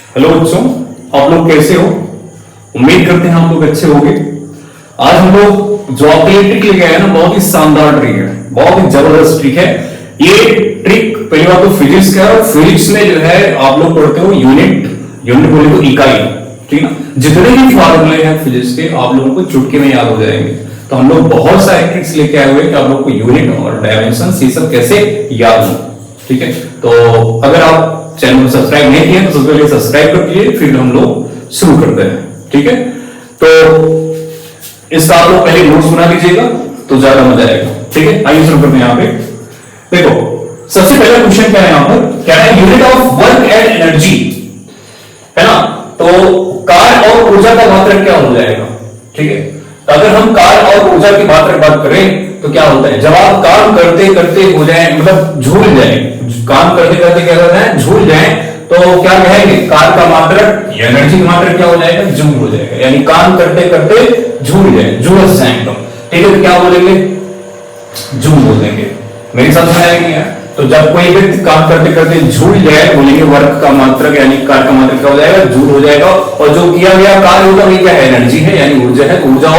Hello बच्चों, आप लोग कैसे हो? उम्मीद करते हैं आप लोग अच्छे होंगे। आज हम लोग जो आपके लिए ट्रिक लेके आए हैं ना, बहुत ही शानदार ट्रिक है, बहुत ही जबरदस्त ट्रिक है। ये ट्रिक पहली बात तो फिजिक्स का है, और फिजिक्स में जो है आप लोग पढ़ते हो यूनिट बोले तो इकाई, ठीक है ना। जितने भी फॉर्मूले हैं फिजिक्स के आप लोगों को चुटकी में याद हो जाएंगे। तो हम लोग बहुत सारे ट्रिक्स लेके आए हुए हैं कि आप लोग को यूनिट और डायमेंशन ये सब कैसे याद हो, ठीक है। तो अगर आप चैनल को सब्सक्राइब नहीं किया तो सबसे पहले सब्सक्राइब कर लीजिए, फिर हम लोग शुरू करते हैं, ठीक है। तो इसका आप लोग पहले नोट्स बना लीजिएगा तो ज्यादा मजा आएगा, ठीक है। आइए शुरू करते हैं। यहाँ पे देखो, सबसे पहला क्वेश्चन क्या है यहाँ पर, क्या है unit of work and energy, है ना। तो कार्य और ऊर्जा का मात्रक क्या हो जाएगा, ठीक है। तो अगर हम कार्य और ऊर्जा की मात्रक बात करें तो क्या होता है, जब आप काम करते करते हो जाए, मतलब झूल जाए, काम करते करते क्या होता है, झूल जाए, तो क्या कहेंगे, कार्य का मात्रक या एनर्जी का मात्रक क्या हो जाएगा, जूल हो जाएगा। यानी काम करते करते झूल जाए, झूलस जाए तो, ठीक है। तो क्या बोलेंगे, जूल बोलेंगे। मेरे साथ में आएंगे। तो जब कोई व्यक्ति काम करते करते झूल जाए, बोलेंगे वर्क का मात्रक यानी कार्य का मात्रक क्या हो जाएगा, जूल हो जाएगा। और जो किया गया कार्य होगा वही क्या है, एनर्जी है, यानी ऊर्जा है। ऊर्जा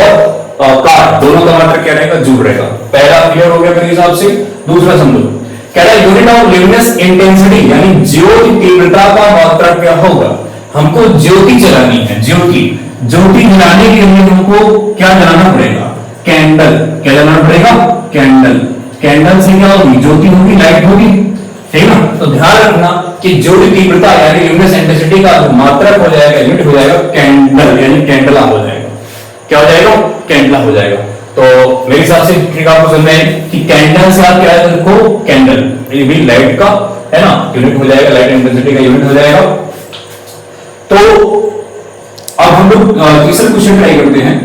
और कार्य दोनों का मात्रक क्या रहेगा, जूल रहेगा। पहला क्लियर हो गया मेरे हिसाब से। दूसरा समझो, कह रहा है यूनिट ऑफ ल्यूमिनस इंटेंसिटी यानी ज्योति तीव्रता का मात्रक क्या होगा। हमको ज्योति जलानी है, ज्योति जलाने के लिए हमको क्या जलाना पड़ेगा, कैंडल। क्या जलाना पड़ेगा, कैंडल। कैंडल से क्या होगी, ज्योति होगी, लाइट होगी, ठीक ना। तो ध्यान रखना कि ज्योति तीव्रता यानी ल्यूमिनस इंटेंसिटी का मात्रक हो जाएगा, यूनिट हो जाएगा कैंडल, यानी कैंडला हो जाएगा। क्या हो जाएगा, कैंडला हो जाएगा। तो मेरे हिसाब से ठीक आपको समझ में कि कैंडल से आप क्या रखो, कैंडल, ये भी लाइट का है ना, यूनिट हो जाएगा, लाइट इंटेंसिटी का यूनिट हो जाएगा। तो अब हम लोग तीसरा क्वेश्चन ट्राई करते हैं।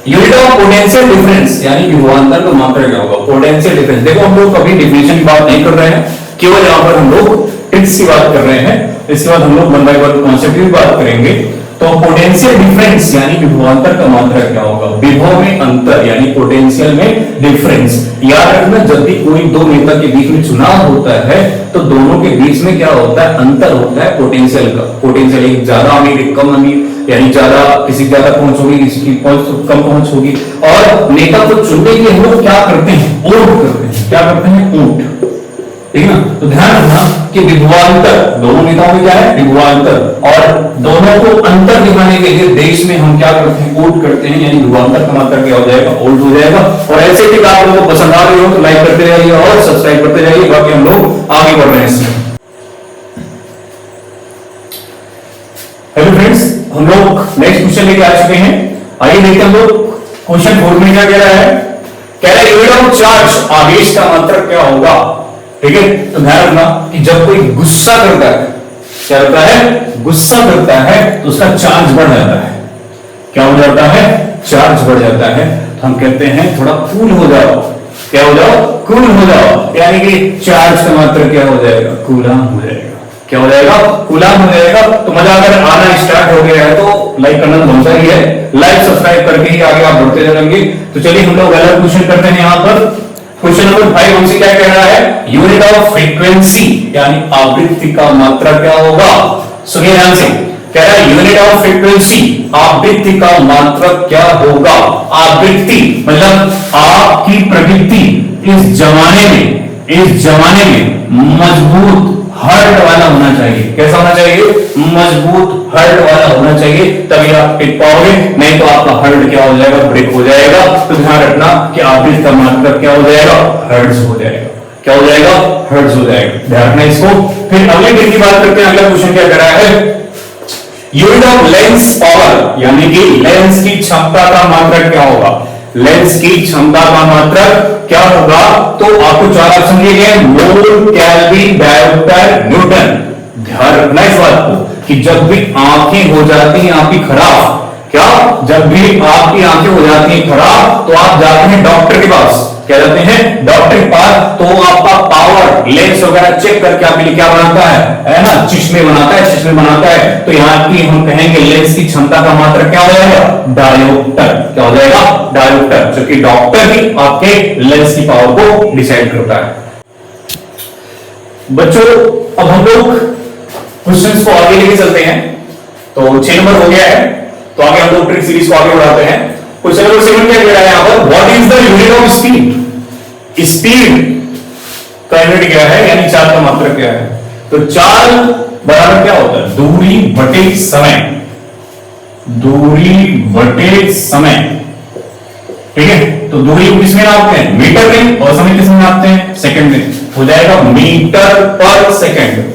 यूनिट ऑफ पोटेंशियल डिफरेंस यानी विभवांतर का मात्रक क्या होगा, पोटेंशियल डिफरेंस। देखो हम लोग कभी डिफिनेशन की बात नहीं कर रहे हैं, केवल यहां पर हम लोग ट्रिक्स की बात कर रहे हैं। इसके बाद हम लोग वन बाय वन कॉन्सेप्ट की बात करेंगे। तो पोटेंशियल डिफरेंस यानी विभवांतर का मात्रक क्या होगा, विभव में अंतर यानी पोटेंशियल में डिफरेंस। याद रखना, जब भी कोई दो नेता के बीच में चुनाव होता है तो दोनों के बीच में क्या होता है, अंतर होता है पोटेंशियल का। पोटेंशियल एक ज्यादा अमीर, एक कम अमीर, यानी ज्यादा किसी की ज्यादा पहुंच होगी, किसी की पहुंच कम पहुंच होगी। और नेता को चुनने के लिए हम लोग क्या करते हैं, वोट करते हैं। क्या करते हैं, वोट, ठीक है ना। तो ध्यान रखना कि विभवांतर दोनों नेताओं में क्या है, विभवांतर, और दोनों को अंतर दिखाने के लिए देश में हम क्या करते हैं, वोट करते हैं, यानी विभवांतर का मात्रक क्या हो जाएगा, वोल्ट हो जाएगा। और ऐसे ही आप लोगों को पसंद आ रही हो तो लाइक करते जाइए और सब्सक्राइब करते जाइए, बाकी हम लोग आगे बढ़ रहे हैं इसमें। हेलो फ्रेंड्स, हम लोग नेक्स्ट क्वेश्चन लेके आ चुके हैं। आइए देखते हैं हम लोग क्वेश्चन 4 में क्या कह रहा है। कह रहा है यूनिट ऑफ चार्ज, आवेश का मात्रक क्या होगा, ठीक है। तो ध्यान रखना कि जब कोई गुस्सा करता है, क्या होता है, गुस्सा करता है तो उसका चार्ज बढ़ जाता है। क्या हो जाता है, चार्ज बढ़ जाता है। तो हम कहते हैं थोड़ा कूल हो जाओ। क्या हो जाओ, कूल हो जाओ, यानी कि चार्ज का मात्रक क्या हो जाएगा, कूलाम हो जाएगा। क्या हो जाएगा, कूलाम हो जाएगा। तो मजा अगर आना स्टार्ट हो गया है तो लाइक करना बनता ही है, लाइक सब्सक्राइब करके ही आगे आप बढ़ते जाएंगे। तो चलिए हम लोग अगला क्वेश्चन करते हैं। यहाँ पर क्वेश्चन नंबर 5 हमसे क्या कह रहा है, यूनिट ऑफ फ्रीक्वेंसी यानी आवृत्ति का मात्रक क्या होगा। सुनिए ध्यान से, कह रहा है यूनिट ऑफ फ्रीक्वेंसी, आवृत्ति का मात्रक क्या होगा। आवृत्ति मतलब आपकी प्रवृत्ति इस जमाने में मजबूत हर्ट वाला होना चाहिए। कैसा होना चाहिए, मजबूत हर्ट वाला होना चाहिए, तभी आप टिक पाओगे, नहीं तो आपका हर्ट क्या हो जाएगा, ब्रेक हो जाएगा। तो ध्यान रखना कि आवृत्ति का मात्रक क्या हो जाएगा, हर्ट्ज हो जाएगा। क्या हो जाएगा, हर्ट्ज हो जाएगा। ध्यान रखना इसको। फिर अगले दिन की बात करते हैं। अगला क्वेश्चन क्या कर रहा है, यूनिट ऑफ लेंस पावर यानी कि लेंस की क्षमता का मात्रक क्या होगा। लेंस की क्षमता का मात्रक क्या होगा, तो आपको 4 ऑप्शन दिए गए, मोल, केल्विन, डायोप्टर, न्यूटन। ध्यान रखना इस बात को कि जब भी आंखें हो जाती हैं आपकी खराब, क्या, जब भी आपकी आंखें हो जाती हैं खराब तो आप जाते हैं डॉक्टर के पास। क्या जाते हैं, डॉक्टर के पास। तो आपका पावर लेंस वगैरह चेक करके आपके लिए क्या बनाता है ना, चश्मे बनाता है। तो यहाँ की हम कहेंगे लेंस की क्षमता का मात्रक क्या हो जाएगा, डायोप्टर। क्या हो जाएगा, डायोप्टर। जबकि डॉक्टर ही आपके लेंस की पावर को डिसाइड करता है। बच्चों अब हम लोग क्वेश्चंस को आगे लेके चलते हैं। तो 6 नंबर हो गया है। तो आगे हम लोग ट्रिक सीरीज को आगे बढ़ाते हैं। क्वेश्चन नंबर 7 क्या कह रहा है यहां पर, what is the unit of speed. Speed का यूनिट क्या है, यानी चाल का मात्रक क्या है। तो चाल बराबर क्या होता है, दूरी बटे समय। दूरी बटे समय, ठीक है। तो दूरी को किसमें नापते हैं, मीटर में, और समय किसमें नापते हैं, सेकंड में। हो जाएगा मीटर पर सेकंड।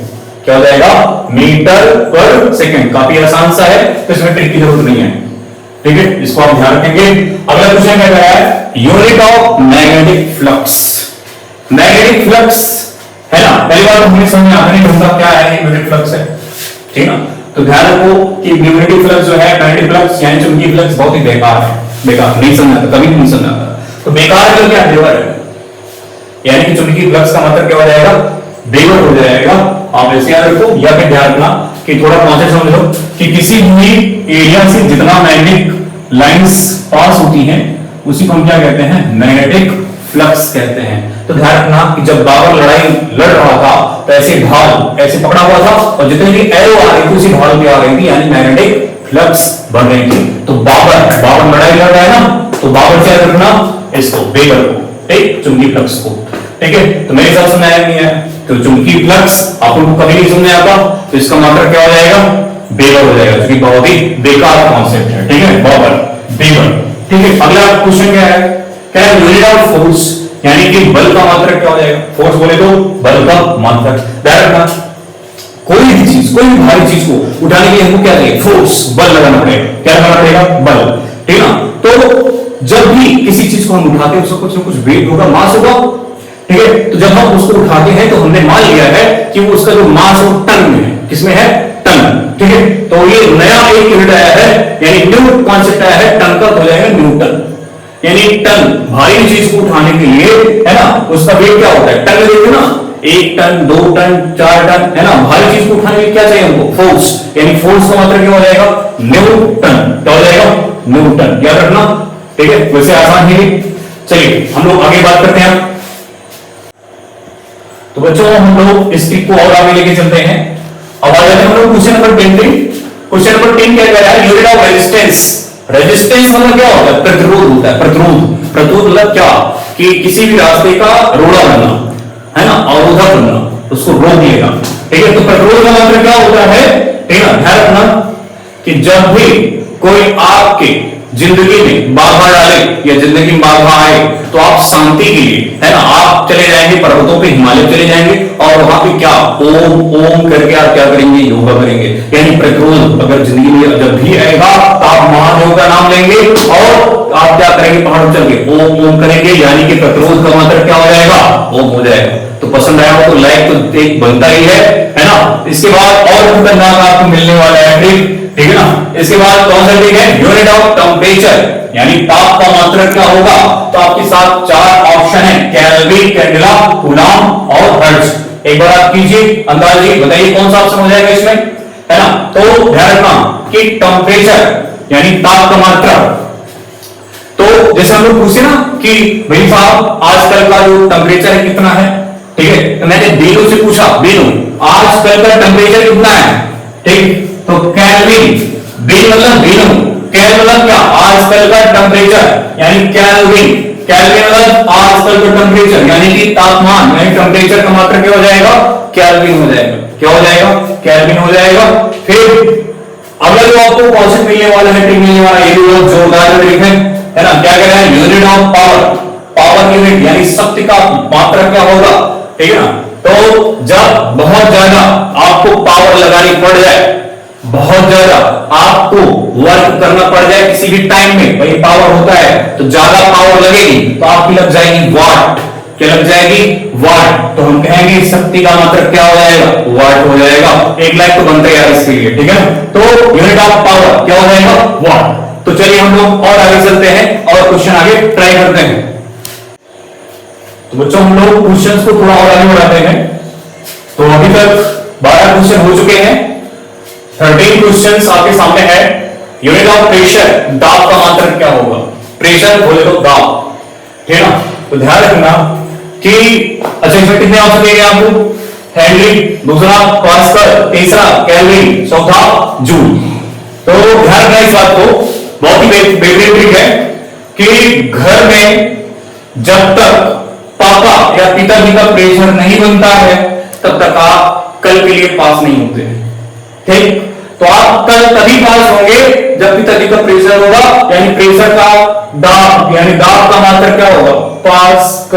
क्या हो जाएगा, मीटर पर सेकंड। काफी आसान सा है, तो इसमें ट्रिक की जरूरत नहीं है, ठीक है। इसको आप ध्यान रखेंगे। अगला क्वेश्चन क्या कह रहा है, unit of magnetic flux. Magnetic flux है ना, पहली बार हमने समझ में आता नहीं होता क्या है मैग्नेटिक फ्लक्स है, ठीक है। तो ध्यान रखो कि मैग्नेटिक फ्लक्स जो है, मैग्नेटिक फ्लक्स यानी चुंबकीय फ्लक्स बहुत ही बेकार है, बेकार नहीं समझा, कभी नहीं समझा। तो बेकार का क्या बेवर है, यानी कि चुंबकीय फ्लक्स का मतलब क्या हो जाएगा, बेवर हो जाएगा। आप ऐसे याद रखो, या फिर ध्यान रखना कि थोड़ा कॉन्सेप्ट समझ लो कि किसी भी एरिया से जितना मैग्नेटिक लाइंस पास होती हैं उसी को हम क्या कहते हैं, मैग्नेटिक फ्लक्स कहते हैं। तो ध्यान रखना कि जब बाबर लड़ाई लड़ रहा था तो ऐसे ढाल ऐसे पकड़ा हुआ था, और जितनी भी एरो आ रही थी उसी ढाल पे आ रही थी, यानी मैग्नेटिक फ्लक्स बढ़ रही थी। तो बाबर लड़ाई लड़ रहा है ना, तो बाबर क्या रखना, इसको बेवर को, ठीक, चुंबकीय फ्लक्स को, ठीक है। तो मेरे हिसाब से समझ आया नहीं है, तो चुंबकीय फ्लक्स आपको कभी नहीं समझ आता, तो इसका मात्रक क्या हो जाएगा, बेवर हो जाएगा, जो कि बहुत ही बेकार कॉन्सेप्ट है, ठीक है, बाबर बेवर, ठीक है। अगला क्वेश्चन क्या है, क्या है यूनिट ऑफ फोर्स, यानी कि बल का मात्रक क्या हो जाएगा। फोर्स बोले तो बल का मात्रक। ध्यान रखना, कोई भी चीज, कोई भी भारी चीज को उठाने के लिए हमको क्या चाहिए, फोर्स, बल लगाना पड़ेगा। क्या लगाना पड़ेगा, बल, ठीक है ना। तो जब भी किसी चीज को हम उठाते हैं उसका कुछ ना कुछ वेट होगा, मास होगा, ठीक है। तो जब हम उसको उठाते हैं तो हमने मान लिया है कि वो उसका जो मास है वो टन में है, किसमें है, टन, ठीक है। तो ये नया एक यूनिट आया है, यानी न्यू कॉन्सेप्ट आया है, टन का हो जाएगा न्यूटन, यानी टन। भारी चीज को उठाने के लिए, है ना, उसका वेट क्या होता है, टन में देखिए ना, 1 टन 2 टन 4 टन, है ना। भारी चीज को उठाने के लिए क्या चाहिए हमको, फोर्स, यानी फोर्स का मात्रक क्या हो जाएगा, न्यूटन। क्या हो जाएगा, न्यूटन, याद रखना, ठीक है। वैसे आसान है। चलिए हम लोग आगे बात करते हैं। तो बच्चों हम लोग इस ट्रिक को और आगे लेके चलते हैं। अब आ जाते हैं हम लोग क्वेश्चन नंबर 10। क्वेश्चन नंबर 10 क्या कह रहा है, यूनिट ऑफ रेजिस्टेंस। रेजिस्टेंस मतलब क्या होता है, प्रतिरोध होता है। प्रतिरोध मतलब क्या, कि किसी भी रास्ते का रोड़ा बनना, है ना, अवरोधक बनना, उसको रोक लेगा, ठीक है। तो प्रतिरोध का मतलब क्या होता है, ठीक है। ध्यान रखना कि जब भी कोई आपके जिंदगी में बाधा डाले या जिंदगी में बाधा आए तो आप शांति के लिए, है ना, आप चले जाएंगे पर्वतों पे, हिमालय चले जाएंगे, और वहां पे क्या ओम ओम करके आप क्या करेंगे, योगा करेंगे। यानी प्रतिरोध अगर जिंदगी में जब भी आएगा तो आप महादेव का नाम लेंगे और आप क्या करेंगे, पहाड़ चल के ओम ओम करेंगे, यानी कि प्रतिरोध का मात्रक क्या हो जाएगा, ओम हो जाएगा। तो पसंद आया हो तो लाइक तो एक बनता ही है ना। इसके बाद और खतरनाक आपको मिलने वाला है ट्रिक, ठीक है ना। इसके बाद कौन सा ट्रिक है, यूनिट ऑफ टेम्परेचर, यानी ताप का मात्रक क्या होगा। तो आपके साथ 4 ऑप्शन है, केल्विन, कैंडेला, कूलॉम और हर्ट्ज। एक बार आप कीजिए अंदाजी, बताइए कौन सा ऑप्शन हो जाएगा इसमें, है ना। तो ध्यान रखना कि टेम्परेचर यानी ताप का मात्रक, तो जैसे हम लोग पूछे ना कि भाई साहब आजकल का जो टेम्परेचर है कितना है, ठीक है। तो मैंने बेनू से पूछा, बेनू आजकल का टेम्परेचर कितना है, ठीक। तो केल्विन, बेन मतलब बेनू, केल मतलब क्या, आजकल का टेम्परेचर, यानी केल्विन, केल्विन मतलब आजकल का टेम्परेचर, यानी कि तापमान, यानी टेम्परेचर का मात्रक क्या हो जाएगा, केल्विन हो जाएगा। क्या हो जाएगा, केल्विन हो जाएगा। फिर अगला जो आपको कॉन्सेप्ट मिलने वाला है, ट्रिक मिलने वाला है, ये भी बहुत जोरदार ट्रिक है ना। क्या कह रहा है, unit of power, power unit यानी शक्ति का मात्रक क्या होगा, ठीक है ना। तो जब बहुत ज्यादा आपको पावर लगानी पड़ जाए, बहुत ज्यादा आपको वर्क करना पड़ जाए किसी भी टाइम में, वही पावर होता है, तो ज्यादा पावर लगेगी तो आपकी लग जाएगी वाट। क्या लग जाएगी, वाट। तो हम कहेंगे शक्ति का मात्रक क्या हो जाएगा, वाट हो जाएगा। 1 लाख तो बनता है यार इसके लिए, ठीक है। तो यूनिट ऑफ पावर क्या हो जाएगा, वाट। तो चलिए हम लोग और आगे चलते हैं और क्वेश्चन आगे ट्राई करते हैं। तो बच्चों हम लोग क्वेश्चंस को थोड़ा और आगे बढ़ाते हैं। तो अभी तक 12 क्वेश्चन हो चुके हैं, 13 क्वेश्चंस आपके सामने है। यूनिट ऑफ प्रेशर, दाब का मात्रक क्या होगा, प्रेशर बोले तो दाब, ठीक है ना। तो ध्यान रखना कि अच्छा इसमें कितने ऑप्शन देंगे आपको, हेनरी, दूसरा पास्कल, तीसरा केल्विन, चौथा जूल। तो ध्यान रखना इस बात को, बहुत ही बेहतरीन ट्रिक है कि घर में जब तक पापा या पिताजी का प्रेशर नहीं बनता है तब तक आप कल के लिए पास नहीं होते हैं। ठीक, तो आप कल तभी पास होंगे जब पिताजी का प्रेशर होगा, यानी प्रेशर का दाब, यानी दाब का मात्रा क्या होगा, पास।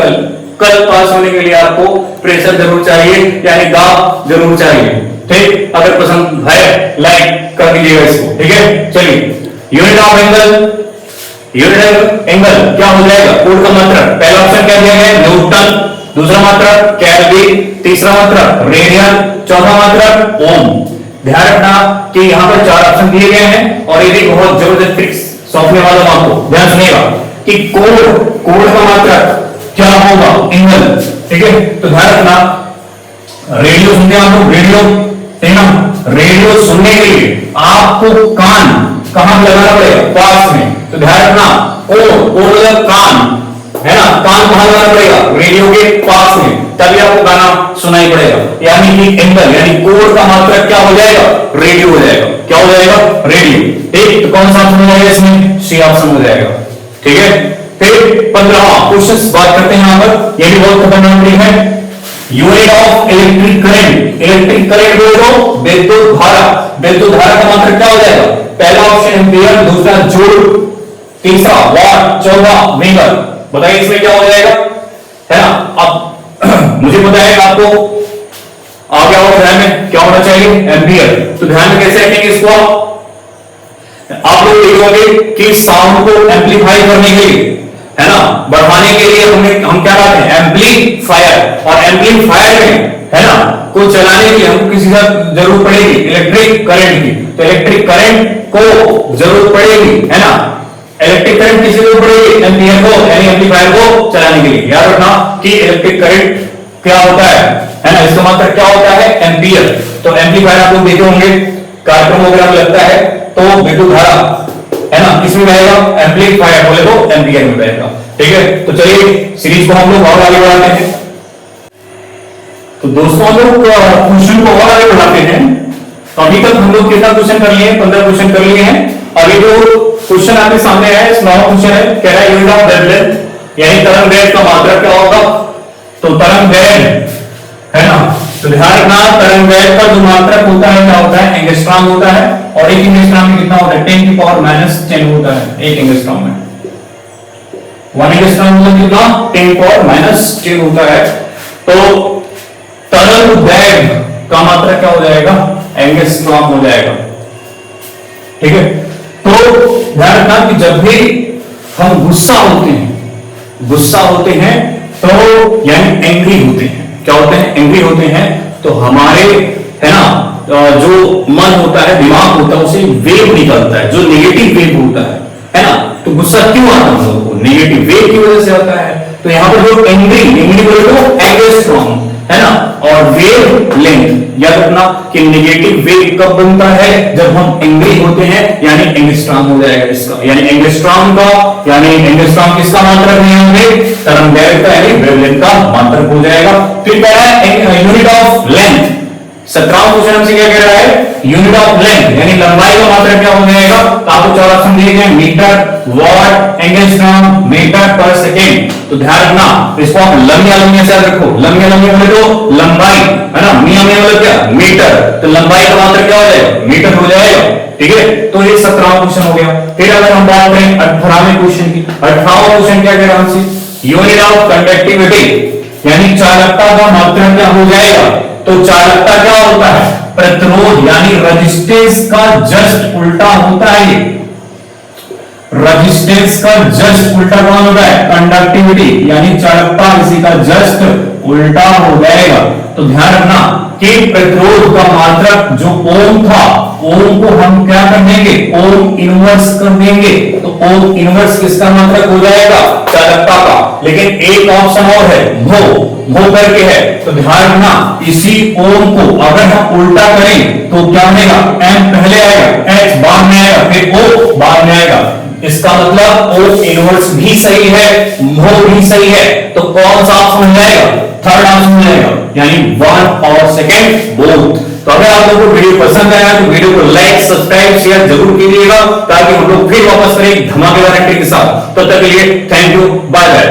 कल पास होने के लिए आपको प्रेशर जरूर चाहिए, यानी दाब जरूर चाहिए। ठीक, अगर पसंद है लाइक कर दीजिएगा इसको। ठीक है, चलिए unit of angle, unit angle क्या हो जाएगा, कोड का मात्रक। पहला ऑप्शन क्या दिया गया, न्यूटन, दूसरा मात्रक केल्विन, तीसरा मात्रक रेडियन, चौथा मात्रक ओम। ध्यान रखना कि यहां पर 4 ऑप्शन दिए गए हैं और ये भी बहुत जबरदस्त ट्रिक्स सौंपने वाला हूं आपको। ध्यान सुनिएगा कि कोड का मात्रक क्या होगा, एंगल। ठीक है, तो ध्यान रखना, रेडियो सुनते हैं आप लोग, रेडियो, ठीक ना, रेडियो सुनने के लिए आपको कान कहां लगाना पड़ेगा, पास में। तो ध्यान रखना, मतलब कान है ना, कान कहां लगाना पड़ेगा, रेडियो के पास में, तभी आपको गाना सुनाई पड़ेगा। यानी कि एंगल यानी कोड का मात्रक क्या हो जाएगा, रेडियो हो जाएगा। क्या हो जाएगा, रेडियो। ठीक, तो कौन सा ऑप्शन हो जाएगा इसमें, सी ऑप्शन हो जाएगा। ठीक है, फिर 15वां क्वेश्चन बात करते हैं यहां पर, यह भी बहुत खतरनाक ट्रिक है। Unit of electric current, electric current बोलो विद्युत धारा, विद्युत धारा का मात्रक क्या हो जाएगा, पहला ऑप्शन एम्पियर, दूसरा जूल, तीसरा वाट, चौथा मीटर। बताइए इसमें क्या हो जाएगा, है ना। अब मुझे पता है आपको आ गया होगा ध्यान में, क्या होना चाहिए, एम्पियर। तो ध्यान में कैसे रखेंगे इसको, आप लोग देखोगे कि साउंड को एम्पलीफाई करने के लिए, है ना, बढ़ाने के लिए हम क्या करते हैं, एम्पलीफायर। और एम्पलीफायर में, है ना, को चलाने के लिए हमको किसी का जरूरत पड़ेगी, इलेक्ट्रिक करंट की। तो इलेक्ट्रिक करंट को जरूरत पड़ेगी, है ना, इलेक्ट्रिक करंट किसी को पड़ेगी, एम्पियर को, यानी एम्पलीफायर को चलाने के लिए। याद रखना कि इलेक्ट्रिक करंट क्या होता है ना, इसका मात्रक क्या होता है, एम्पियर। तो एम्पलीफायर आप लोग देखे होंगे कार्यक्रम वगैरह में लगता है, तो विद्युत धारा, है ना, किसमें रहेगा, एम्पलीफायर बोले तो एम्पियर में रहेगा। ठीक है, तो चलिए सीरीज को हम लोग और आगे बढ़ाते हैं। तो दोस्तों हम लोग क्वेश्चन को और आगे बढ़ाते हैं। तो अभी तक हम लोग कितना क्वेश्चन कर लिए हैं, 15 क्वेश्चन कर लिए हैं। अभी जो क्वेश्चन आपके सामने है, नवा क्वेश्चन है, कह रहा है यूनिट ऑफ वेवलेंथ, यानी तरंग दैर्घ्य का मात्रक क्या होगा। तो तरंग दैर्घ्य, है ना, तो ध्यान रखना तरंग दैर्घ्य का जो मात्रक होता है क्या होता है, एंगस्ट्रॉम होता है। और एक एंगस्ट्रॉम में कितना होता है, 10 की पावर -10 होता है एक एंगस्ट्रॉम में। 1 एंगस्ट्रॉम मतलब कितना, 10 की पावर -10 होता है। तो तरंग दैर्घ्य का मात्रक क्या हो जाएगा, एंगस्ट्रॉम हो जाएगा। ठीक है, तो ध्यान रखना कि जब भी हम गुस्सा होते हैं तो यानी एंग्री होते हैं, क्या होते हैं, एंग्री होते हैं, तो हमारे, है ना, जो मन होता है, दिमाग होता है, उसे वेव निकलता है, जो नेगेटिव वेव होता है ना। तो गुस्सा क्यों आता है हम लोगों को, नेगेटिव वेव की वजह से आता है। तो यहां पर जो एंग्री बोले तो एंगस्ट्रॉम, है ना, और वेव लेंथ, याद रखना कि नेगेटिव वेव कब बनता है, जब हम एंग्री होते हैं, यानी एंगस्ट्रॉम हो जाएगा इसका, यानी एंगस्ट्रॉम का, यानी एंगस्ट्रॉम किसका मात्रक है, यहाँ पे तरंग दैर्घ्य का यानी वेवलेंथ का मात्रक हो जाएगा। फिर कह रहा है यूनिट ऑफ लेंथ, 17वां क्वेश्चन हमसे क्या कह रहा है, यूनिट ऑफ लेंथ यानी लंबाई का मात्रक क्या हो जाएगा। तो आपको 4 ऑप्शन दिए गए, मीटर, वाट, एंगस्ट्रॉम, मीटर पर सेकेंड। तो ध्यान रखना इसको आप लंबिया से याद रखो, लंबिया बोले तो लंबाई, है ना, मियां मतलब क्या, मीटर। तो लंबाई का मात्रक क्या हो जाएगा, मीटर हो जाएगा। ठीक है, तो ये 17वां क्वेश्चन हो गया। फिर अगर हम बात करें 18वें क्वेश्चन की, 18वां क्वेश्चन क्या कह रहा है हमसे, यूनिट ऑफ कंडक्टिविटी यानी चालकता का मात्रक क्या हो जाएगा। तो चालकता क्या होता है, प्रतिरोध यानी रेजिस्टेंस का जस्ट उल्टा होता है। रेजिस्टेंस का जस्ट उल्टा कौन होता है, कंडक्टिविटी, यानी चालकता इसी का जस्ट उल्टा हो जाएगा। तो ध्यान रखना कि प्रतिरोध का मात्रक जो ओम था, ओम को हम क्या कर देंगे, ओम इनवर्स कर देंगे। तो ओम इनवर्स किसका मात्रक हो जाएगा, चालकता का। लेकिन एक ऑप्शन और है, भो करके है। तो ध्यान रखना इसी ओम को अगर हम उल्टा करें तो क्या बनेगा, एम पहले आएगा, एच बाद में आएगा, फिर ओ बाद में आएगा। इसका मतलब ओ इनवर्स भी सही है, भो भी सही है। तो कौन सा ऑप्शन हो जाएगा, थर्ड ऑप्शन हो जाएगा, यानी 1 और सेकेंड बोथ। तो अगर आप लोगों को वीडियो पसंद आया तो वीडियो वीडियो को लाइक सब्सक्राइब शेयर जरूर कीजिएगा, ताकि हम लोग फिर वापस करें धमाकेदार एंट्री के साथ। तब तक के लिए थैंक यू, बाय बाय।